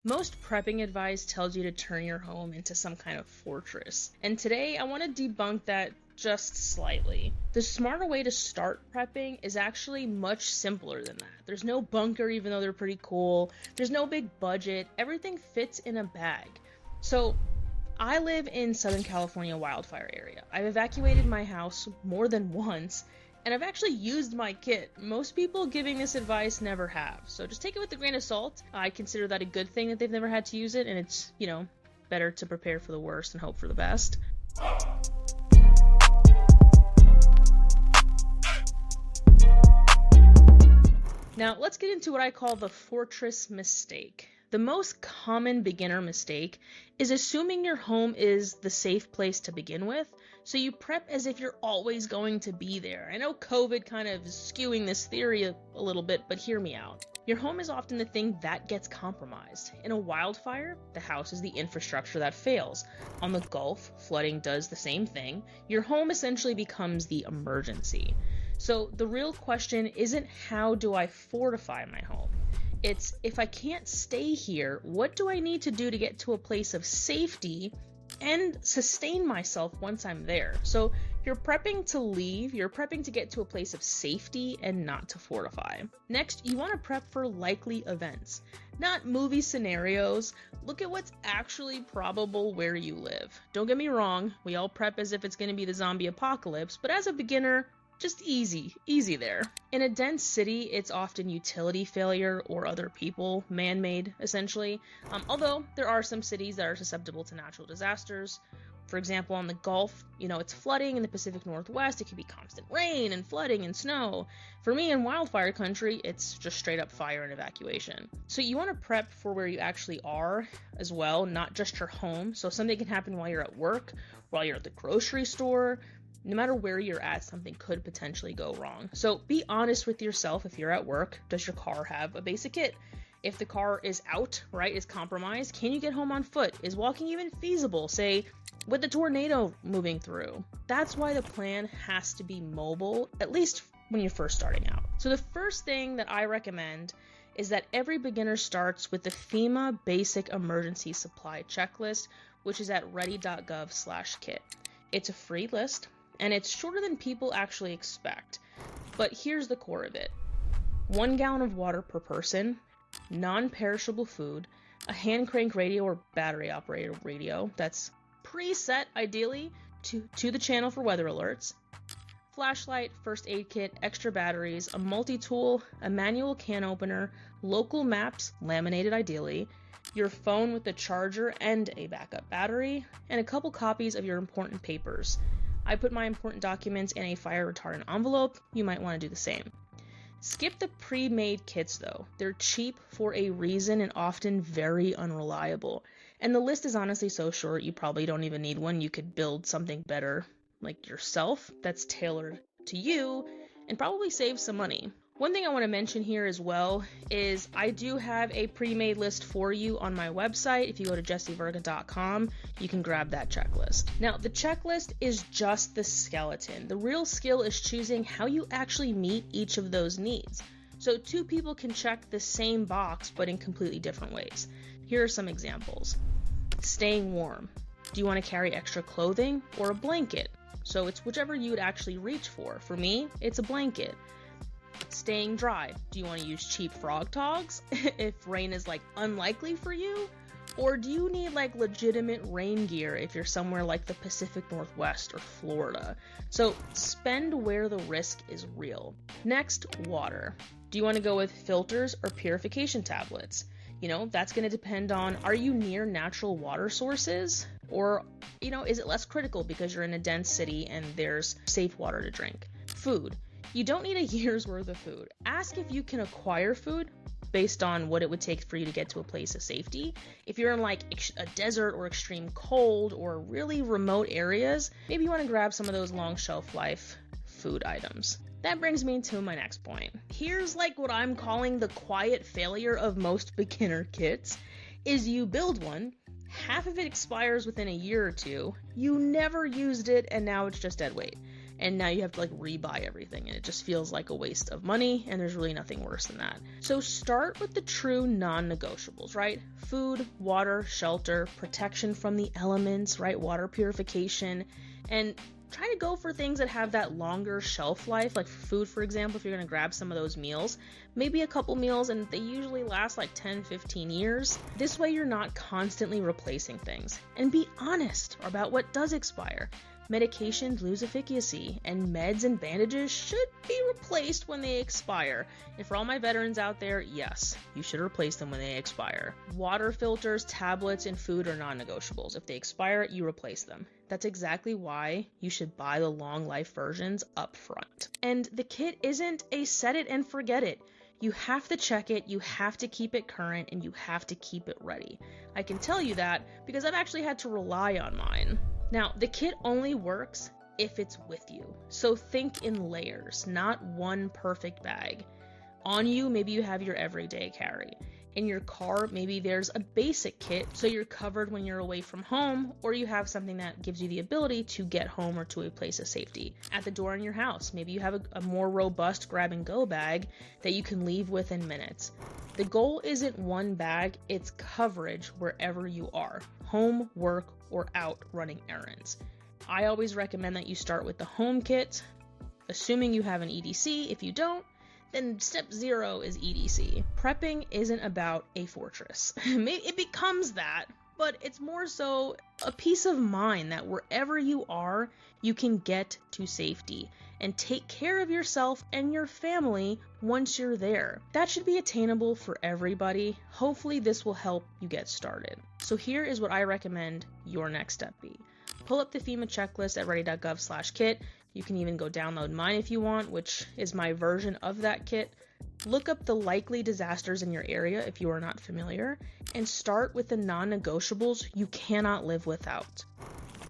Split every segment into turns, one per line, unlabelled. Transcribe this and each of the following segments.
Most prepping advice tells you to turn your home into some kind of fortress, and today I want to debunk that just slightly. The smarter way to start prepping is actually much simpler than that. There's no bunker, even though they're pretty cool. There's no big budget. Everything fits in a bag. So I live in Southern California wildfire area. I've evacuated my house more than once, and I've actually used my kit. Most people giving this advice never have. So just take it with a grain of salt. I consider that a good thing that they've never had to use it, and it's, better to prepare for the worst and hope for the best. Now, let's get into what I call the fortress mistake. The most common beginner mistake is assuming your home is the safe place to begin with, so you prep as if you're always going to be there. I know COVID kind of is skewing this theory a little bit, but hear me out. Your home is often the thing that gets compromised. In a wildfire, the house is the infrastructure that fails. On the Gulf, flooding does the same thing. Your home essentially becomes the emergency. So the real question isn't how do I fortify my home? It's if I can't stay here, what do I need to do to get to a place of safety and sustain myself once I'm there? So you're prepping to leave, you're prepping to get to a place of safety and not to fortify. Next, you want to prep for likely events, not movie scenarios. Look at what's actually probable where you live. Don't get me wrong, we all prep as if it's going to be the zombie apocalypse, but as a beginner, just easy there. In a dense city, it's often utility failure or other people, man-made, essentially. Although there are some cities that are susceptible to natural disasters. For example, on the Gulf, it's flooding. In the Pacific Northwest, it could be constant rain and flooding and snow. For me, in wildfire country, it's just straight up fire and evacuation. So you want to prep for where you actually are as well, not just your home. So something can happen while you're at work, while you're at the grocery store. No matter where you're at, something could potentially go wrong. So be honest with yourself. If you're at work, does your car have a basic kit? If the car is out, is compromised, can you get home on foot? Is walking even feasible, say, with the tornado moving through? That's why the plan has to be mobile, at least when you're first starting out. So the first thing that I recommend is that every beginner starts with the FEMA Basic Emergency Supply Checklist, which is at ready.gov/kit. It's a free list, and it's shorter than people actually expect. But here's the core of it. 1 gallon of water per person, non-perishable food, a hand crank radio or battery operated radio that's preset ideally to the channel for weather alerts, flashlight, first aid kit, extra batteries, a multi-tool, a manual can opener, local maps, laminated ideally, your phone with the charger and a backup battery, and a couple copies of your important papers. I put my important documents in a fire retardant envelope. You might want to do the same. Skip the pre-made kits though. They're cheap for a reason and often very unreliable. And the list is honestly so short you probably don't even need one. You could build something better like yourself that's tailored to you and probably save some money. One thing I want to mention here as well is I do have a pre-made list for you on my website. If you go to jessevirga.com, you can grab that checklist. Now, the checklist is just the skeleton. The real skill is choosing how you actually meet each of those needs. So 2 people can check the same box, but in completely different ways. Here are some examples. Staying warm. Do you want to carry extra clothing or a blanket? So it's whichever you would actually reach for. For me, it's a blanket. Staying dry. Do you want to use cheap frog togs if rain is unlikely for you? Or do you need legitimate rain gear if you're somewhere like the Pacific Northwest or Florida? So spend where the risk is real. Next, water. Do you want to go with filters or purification tablets? That's going to depend on, are you near natural water sources? Or, is it less critical because you're in a dense city and there's safe water to drink? Food. You don't need a year's worth of food. Ask if you can acquire food based on what it would take for you to get to a place of safety. If you're in a desert or extreme cold or really remote areas, maybe you want to grab some of those long shelf life food items. That brings me to my next point. Here's what I'm calling the quiet failure of most beginner kits, is you build one, half of it expires within a year or two, you never used it, and now it's just dead weight. and now you have to like rebuy everything, and it just feels like a waste of money, and there's really nothing worse than that. So start with the true non-negotiables, right? Food, water, shelter, protection from the elements, right? Water purification, and try to go for things that have that longer shelf life, like food, for example. If you're going to grab some of those meals, maybe a couple meals, and they usually last like 10-15 years. This way you're not constantly replacing things. And be honest about what does expire. Medications lose efficacy, and meds and bandages should be replaced when they expire. And for all my veterans out there, yes, you should replace them when they expire. Water filters, tablets, and food are non-negotiables. If they expire, you replace them. That's exactly why you should buy the long life versions up front. And the kit isn't a set it and forget it. You have to check it, you have to keep it current, and you have to keep it ready. I can tell you that because I've actually had to rely on mine. Now, the kit only works if it's with you. So think in layers, not one perfect bag. On you, maybe you have your everyday carry. In your car, maybe there's a basic kit, so you're covered when you're away from home, or you have something that gives you the ability to get home or to a place of safety. At the door in your house, maybe you have a more robust grab-and-go bag that you can leave within minutes. The goal isn't one bag, it's coverage wherever you are, home, work, or out running errands. I always recommend that you start with the home kit, assuming you have an EDC. If you don't, then step 0 is EDC. Prepping isn't about a fortress. It becomes that, but it's more so a peace of mind that wherever you are, you can get to safety and take care of yourself and your family once you're there. That should be attainable for everybody. Hopefully this will help you get started. So here is what I recommend your next step be. Pull up the FEMA checklist at ready.gov/kit. You can even go download mine if you want, which is my version of that kit. Look up the likely disasters in your area if you are not familiar, and start with the non-negotiables you cannot live without.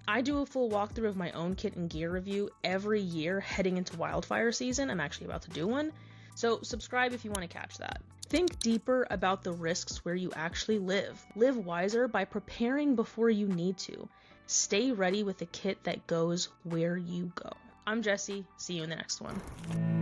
I do a full walkthrough of my own kit and gear review every year heading into wildfire season. I'm actually about to do one, so subscribe if you want to catch that. Think deeper about the risks where you actually live. Live wiser by preparing before you need to. Stay ready with a kit that goes where you go. I'm Jessie. See you in the next one.